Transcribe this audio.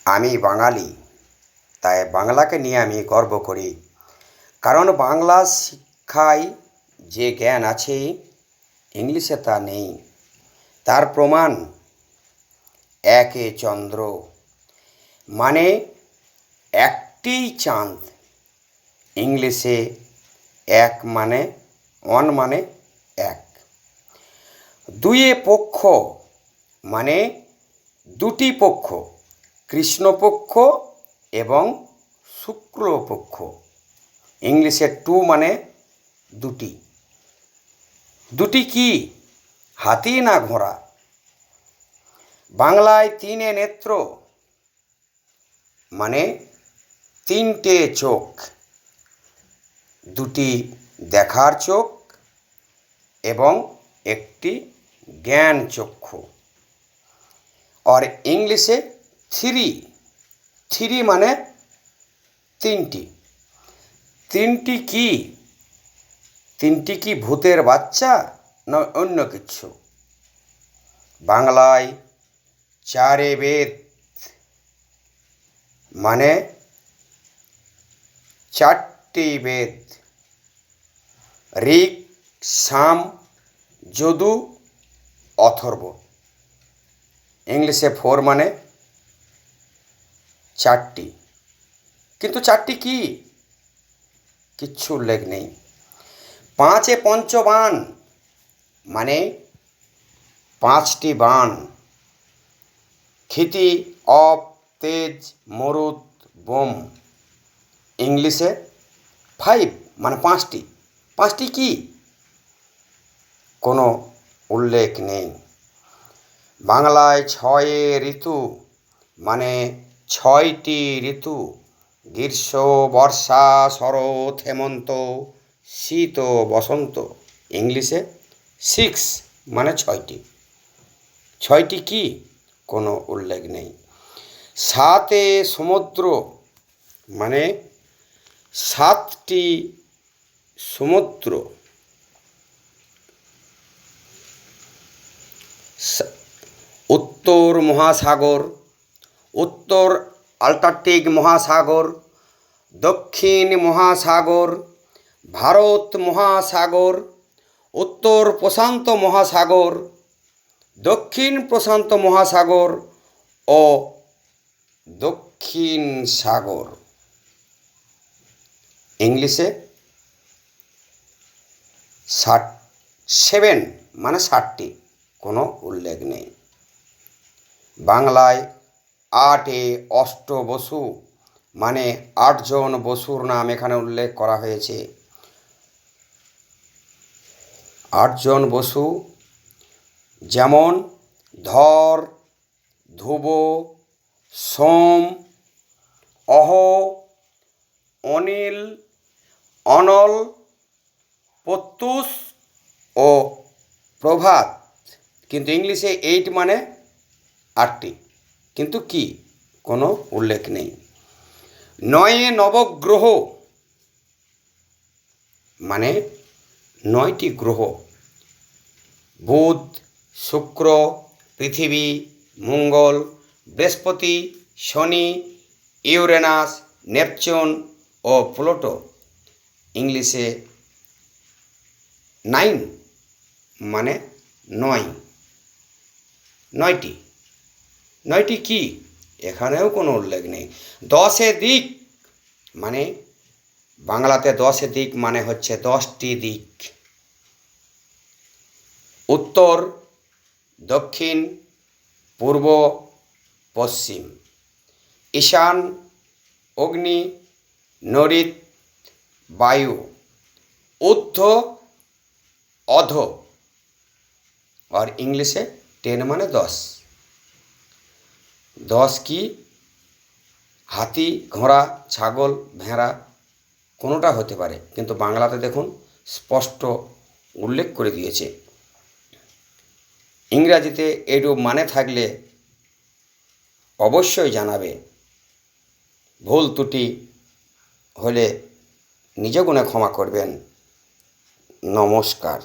আমি বাঙালি, তাই বাংলাকে নিয়ে আমি গর্ব করি। কারণ বাংলা শিক্ষায় যে জ্ঞান আছে ইংলিশে তা নেই। তার প্রমাণ একে চন্দ্র মানে একটি চাঁদ, ইংলিশে এক মানে ওয়ান মানে এক। দুয়ে পক্ষ মানে দুটি পক্ষ, কৃষ্ণপক্ষ এবং শুক্লপক্ষ, ইংলিশে টু মানে দুটি। দুটি কি, হাতি না ঘোড়া? বাংলায় তিনে নেত্র মানে তিনটে চোখ, দুটি দেখার চোখ এবং একটি জ্ঞান চক্ষু। আর ইংলিশে থ্রি মানে তিনটি। তিনটি কি, তিনটি কি ভূতের বাচ্চা না অন্য কিছু? বাংলায় চারে বেদ মানে চারটি বেদ, ঋক, সাম, যদু, অথর্ব। ইংলিশে ফোর মানে চারটি, কিন্তু চারটি কি, কিচ্ছু উল্লেখ নেই। পাঁচে পঞ্চবাণ মানে পাঁচটি বাণ, ক্ষিতি, অপ, তেজ, মরুত, বোম। ইংলিশে ফাইভ মানে পাঁচটি। পাঁচটি কি, কোনো উল্লেখ নেই। বাংলায় ছয়ে ঋতু মানে ছয়টি ঋতু, গ্রীষ্ম, বর্ষা, শরৎ, হেমন্ত, শীত ও বসন্ত। ইংলিশে সিক্স মানে ছয়টি। ছয়টি কি, কোনো উল্লেখ নেই। সাতে সমুদ্র মানে সাতটি সমুদ্র, উত্তর মহাসাগর, উত্তর আন্টার্কটিক মহাসাগর, দক্ষিণ মহাসাগর, ভারত মহাসাগর, উত্তর প্রশান্ত মহাসাগর, দক্ষিণ প্রশান্ত মহাসাগর ও দক্ষিণ সাগর। ইংলিশে সেভেন মানে ষাটটি, কোনো উল্লেখ নেই। বাংলায় আটে অষ্টবসু মানে আটজন বসুর নাম এখানে উল্লেখ করা হয়েছে। আটজন বসু যেমন ধর, ধ্রুব, সোম, অহ, অনিল, অনল, প্রত্যুষ ও প্রভাত। কিন্তু ইংলিশে এইট মানে আটটি, কিন্তু কি, কোনো উল্লেখ নেই। নয়ে নবগ্রহ মানে নয়টি গ্রহ, বুধ, শুক্র, পৃথিবী, মঙ্গল, বৃহস্পতি, শনি, ইউরেনাস, নেপচুন ও প্লুটো। ইংলিশে নাইন মানে নয়, নয়টি। নয়টি কি, এখানেও কোনো উল্লেখ নেই। দশে দিক মানে বাংলাতে দশে দিক মানে হচ্ছে 10টি দিক, উত্তর, দক্ষিণ, পূর্ব, পশ্চিম, ঈশান, অগ্নি, নৈঋত, বায়ু, ঊর্ধ্ব, অধ। আর ইংলিশে 10 মানে 10। 10 কি, হাতি, ঘোড়া, ছাগল, ভেড়া কোনোটা হতে পারে, কিন্তু বাংলাতে দেখুন স্পষ্ট উল্লেখ করে দিয়েছে। ইংরাজিতে এরূপ মানে থাকলে অবশ্যই জানাবে। ভুল ত্রুটি হলে নিজ গুণে ক্ষমা করবেন। নমস্কার।